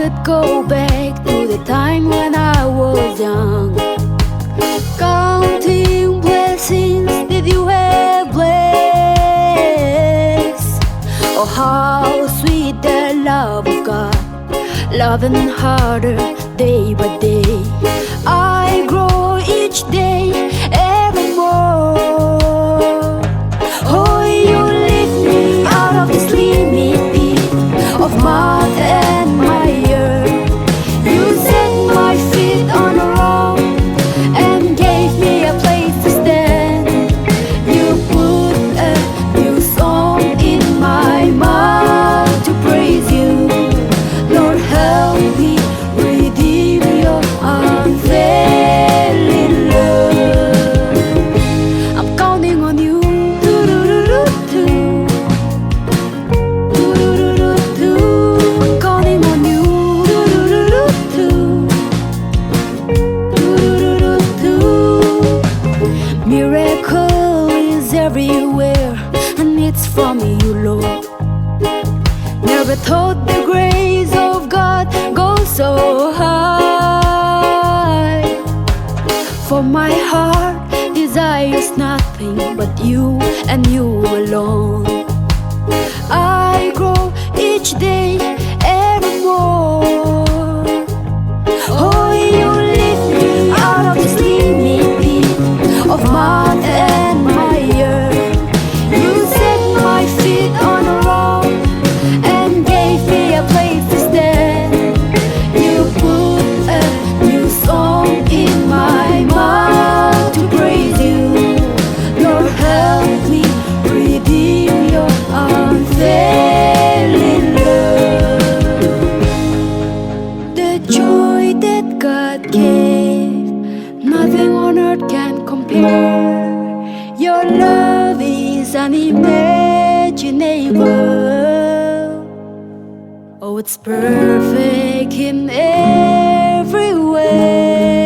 could go back to the time when I was young, counting blessings that you have blessed. Oh, how sweet the love of God, loving harder day by day. I grow each day evermore. Oh, you lift me out of the slimy pit of mud and mire. You set my feet on a rock and gave me a place to stand. You put a new song in my mouth to praise you. Lord, help me redeem your unfailing love. I'm counting on you. I'm counting on you. Miracle is everywhere, and it's from you, Lord. Never thought the grace of God goes so high. For my heart desires nothing but you and you alone. I grow each day evermore. Oh, you lift me out of the slimy pit of mud and mire. You set my feet on a rock and gave me a place to stand. You put a new song in my mouth to praise you. Lord, help me redeem your unfailing love. The joy that God gave, nothing on earth can compare. Your love is unimaginable. Oh, it's perfect in every way.